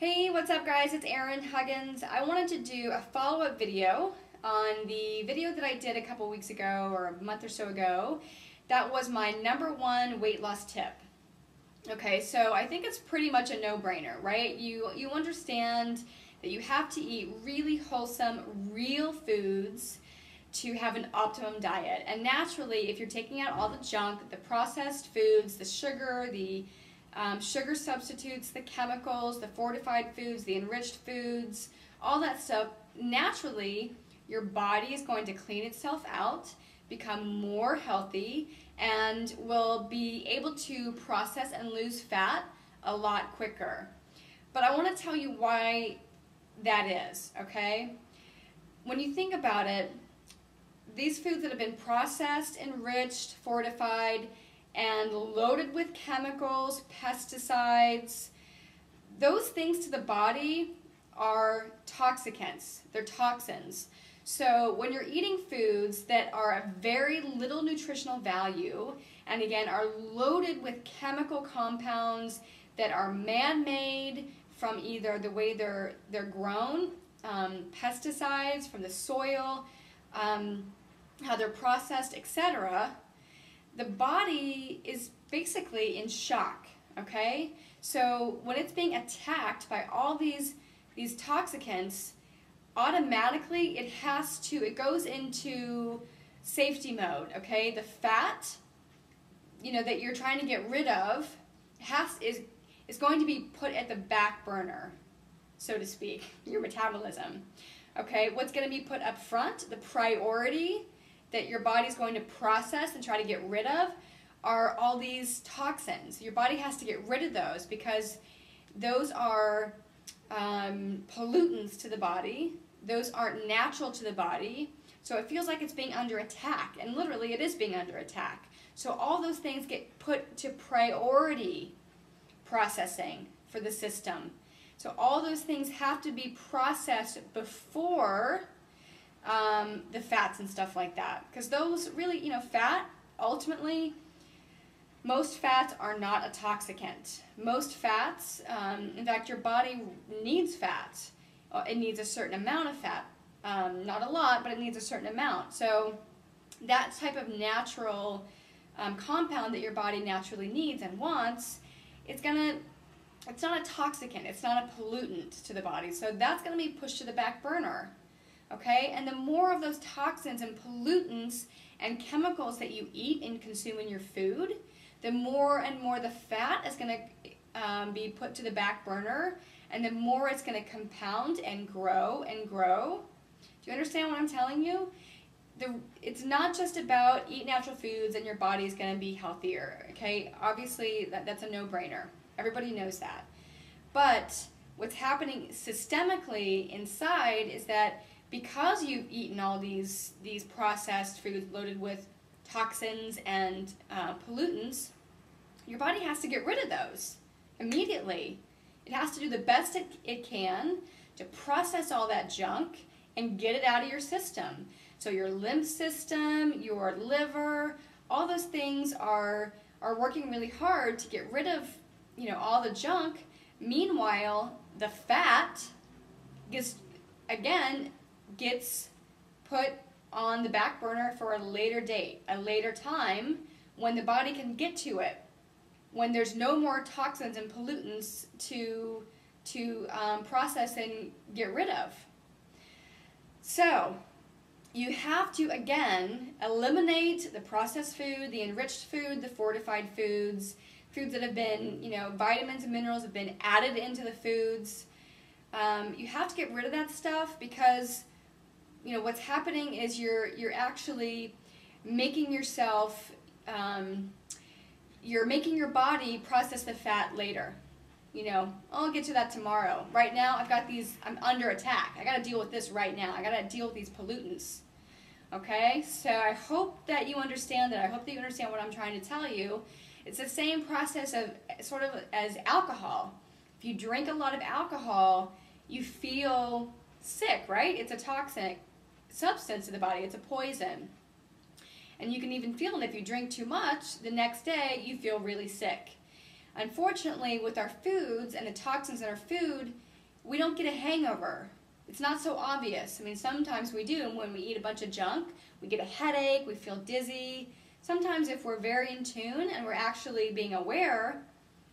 Hey, what's up guys? It's Erin Huggins. I wanted to do a follow-up video on the video that I did a couple weeks ago or a month or so ago. That was my #1 weight loss tip. Okay, so I think it's pretty much a no-brainer, right? You understand that you have to eat really wholesome, real foods to have an optimum diet. And naturally, if you're taking out all the junk, the processed foods, the sugar, the sugar substitutes, the chemicals, the fortified foods, the enriched foods, all that stuff, naturally your body is going to clean itself out, become more healthy, and will be able to process and lose fat a lot quicker. But I want to tell you why that is, okay? When you think about it, these foods that have been processed, enriched, fortified, and loaded with chemicals, pesticides, those things to the body are toxicants. They're toxins. So when you're eating foods that are of very little nutritional value, and again are loaded with chemical compounds that are man-made from either the way they're grown, pesticides from the soil, how they're processed, etc., the body is basically in shock, okay? So when it's being attacked by all these toxicants, automatically it goes into safety mode, okay? The fat, that you're trying to get rid of is going to be put at the back burner, so to speak, your metabolism, okay? What's going to be put up front, the priority that your body's going to process and try to get rid of, are all these toxins. Your body has to get rid of those because those are pollutants to the body. Those aren't natural to the body. So it feels like it's being under attack, and literally it is being under attack. So all those things get put to priority processing for the system. So all those things have to be processed before the fats and stuff like that, because those really, fat, ultimately, most fats are not a toxicant. Most fats, in fact, your body needs fat. It needs a certain amount of fat, not a lot, but it needs a certain amount. So that type of natural compound that your body naturally needs and wants, it's not a toxicant, it's not a pollutant to the body, so that's going to be pushed to the back burner. Okay, and the more of those toxins and pollutants and chemicals that you eat and consume in your food, the more and more the fat is going to be put to the back burner, and the more it's going to compound and grow and grow. Do you understand what I'm telling you? It's not just about eat natural foods and your body is going to be healthier. Okay, obviously that's a no-brainer. Everybody knows that. But what's happening systemically inside is that because you've eaten all these processed foods loaded with toxins and pollutants, your body has to get rid of those immediately. It has to do the best it can to process all that junk and get it out of your system. So your lymph system, your liver, all those things are working really hard to get rid of all the junk. Meanwhile, the fat gets put on the back burner for a later date, a later time, when the body can get to it, when there's no more toxins and pollutants to process and get rid of. So you have to, again, eliminate the processed food, the enriched food, the fortified foods, foods that have been, vitamins and minerals have been added into the foods. You have to get rid of that stuff because what's happening is you're actually making yourself, you're making your body process the fat later. I'll get to that tomorrow. Right now, I'm under attack. I got to deal with this right now. I got to deal with these pollutants. Okay? So I hope that you understand that. I hope that you understand what I'm trying to tell you. It's the same process as alcohol. If you drink a lot of alcohol, you feel sick, right? It's a toxic substance in the body. It's a poison. And you can even feel it if you drink too much, the next day you feel really sick. Unfortunately, with our foods and the toxins in our food, we don't get a hangover. It's not so obvious. I mean, sometimes we do when we eat a bunch of junk. We get a headache, we feel dizzy. Sometimes if we're very in tune and we're actually being aware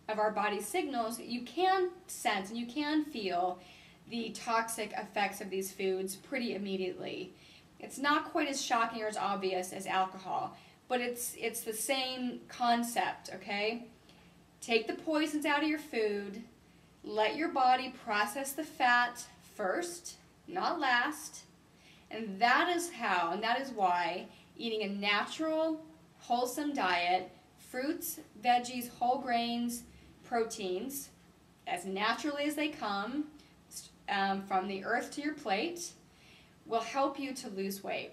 of our body's signals, you can sense and you can feel the toxic effects of these foods pretty immediately. It's not quite as shocking or as obvious as alcohol, but it's the same concept, okay? Take the poisons out of your food, let your body process the fat first, not last, and that is how, and that is why eating a natural, wholesome diet, fruits, veggies, whole grains, proteins, as naturally as they come, from the earth to your plate, will help you to lose weight.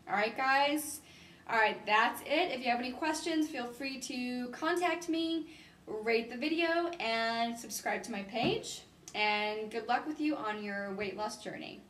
All right, guys? All right, that's it. If you have any questions, feel free to contact me, rate the video, and subscribe to my page. And good luck with you on your weight loss journey.